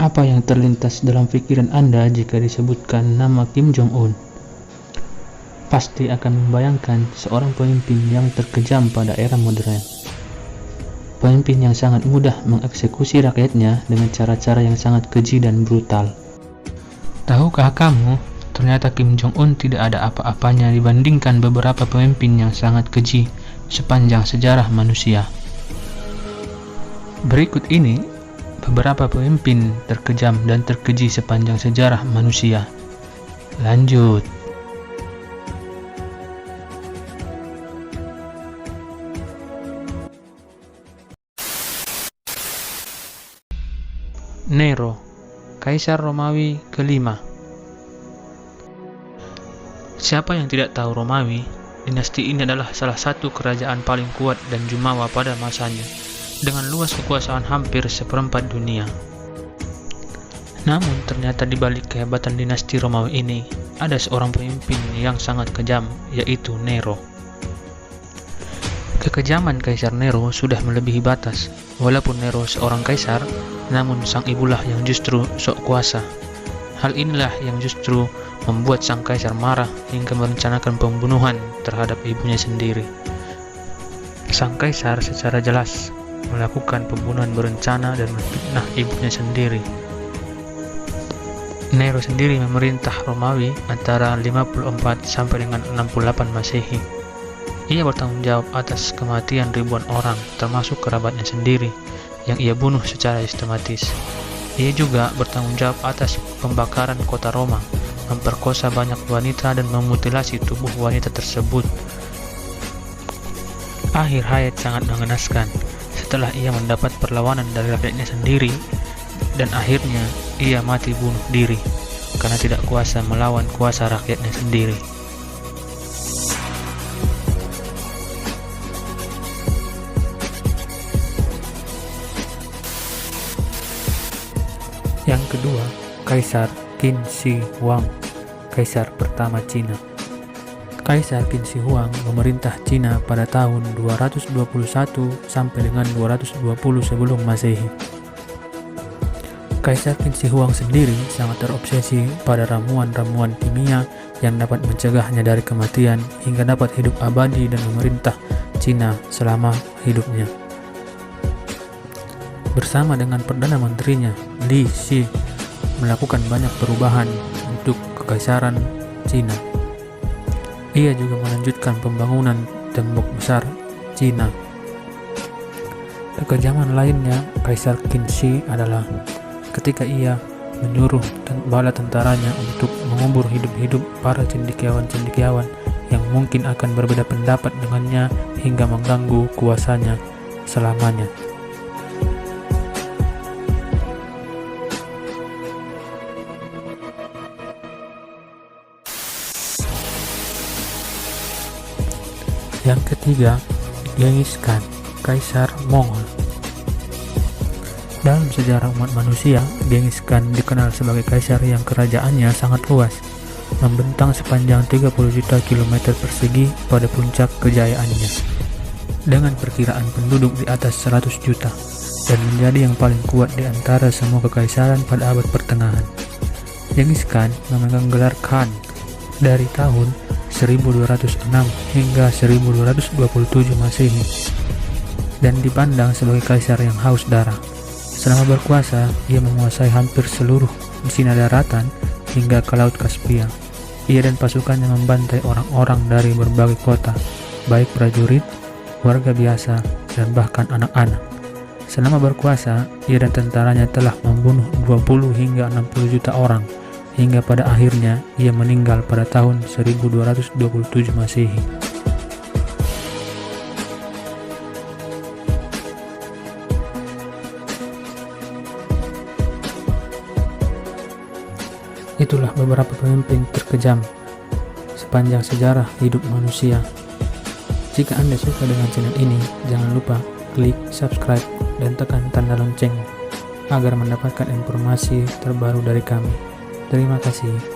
Apa yang terlintas dalam pikiran Anda jika disebutkan nama Kim Jong-un? Pasti akan membayangkan seorang pemimpin yang terkejam pada era modern. Pemimpin yang sangat mudah mengeksekusi rakyatnya dengan cara-cara yang sangat keji dan brutal. Tahukah kamu, ternyata Kim Jong-un tidak ada apa-apanya dibandingkan beberapa pemimpin yang sangat keji sepanjang sejarah manusia. Berikut ini beberapa pemimpin terkejam dan terkeji sepanjang sejarah manusia. Lanjut. Nero, Kaisar Romawi kelima. Siapa yang tidak tahu Romawi? Dinasti ini adalah salah satu kerajaan paling kuat dan jumawa pada masanya, dengan luas kekuasaan hampir seperempat dunia. Namun ternyata di balik kehebatan dinasti Romawi ini, ada seorang pemimpin yang sangat kejam, yaitu Nero. Kekejaman Kaisar Nero sudah melebihi batas. Walaupun Nero seorang kaisar, namun sang ibulah yang justru sok kuasa. Hal inilah yang justru membuat sang kaisar marah hingga merencanakan pembunuhan terhadap ibunya sendiri. Sang kaisar secara jelas melakukan pembunuhan berencana dan memfitnah ibunya sendiri. Nero sendiri memerintah Romawi antara 54 sampai dengan 68 Masehi. Ia bertanggung jawab atas kematian ribuan orang, termasuk kerabatnya sendiri, yang ia bunuh secara sistematis. Ia juga bertanggung jawab atas pembakaran kota Roma, memperkosa banyak wanita dan memutilasi tubuh wanita tersebut. Akhir hayat sangat mengenaskan setelah ia mendapat perlawanan dari rakyatnya sendiri, dan akhirnya ia mati bunuh diri karena tidak kuasa melawan kuasa rakyatnya sendiri. Yang kedua, Kaisar Qin Shi Huang, Kaisar pertama Cina. Kaisar Qin Shi Huang memerintah Cina pada tahun 221 sampai dengan 220 sebelum Masehi. Kaisar Qin Shi Huang sendiri sangat terobsesi pada ramuan-ramuan kimia yang dapat mencegahnya dari kematian hingga dapat hidup abadi dan memerintah Cina selama hidupnya. Bersama dengan Perdana Menterinya, Li Shi, melakukan banyak perubahan untuk kekaisaran Cina. Ia juga melanjutkan pembangunan tembok besar Cina. Kekejaman lainnya Kaisar Qin Shi adalah ketika ia menyuruh bala tentaranya untuk mengubur hidup-hidup para cendekiawan-cendekiawan yang mungkin akan berbeda pendapat dengannya hingga mengganggu kuasanya selamanya. Yang ketiga, Genghis Khan, Kaisar Mongol. Dalam sejarah umat manusia, Genghis Khan dikenal sebagai kaisar yang kerajaannya sangat luas, membentang sepanjang 30 juta kilometer persegi pada puncak kejayaannya, dengan perkiraan penduduk di atas 100 juta, dan menjadi yang paling kuat di antara semua kekaisaran pada abad pertengahan. Genghis Khan memegang gelar Khan dari tahun 1206 hingga 1227 Masehi dan dipandang sebagai kaisar yang haus darah. Selama berkuasa, ia menguasai hampir seluruh Cina daratan hingga ke Laut Kaspia. Ia dan pasukannya membantai orang-orang dari berbagai kota, baik prajurit, warga biasa, dan bahkan anak-anak. Selama berkuasa, ia dan tentaranya telah membunuh 20 hingga 60 juta orang, hingga pada akhirnya ia meninggal pada tahun 1227 Masehi. Itulah beberapa pemimpin terkejam sepanjang sejarah hidup manusia. Jika Anda suka dengan channel ini, jangan lupa klik subscribe dan tekan tanda lonceng agar mendapatkan informasi terbaru dari kami. Terima kasih.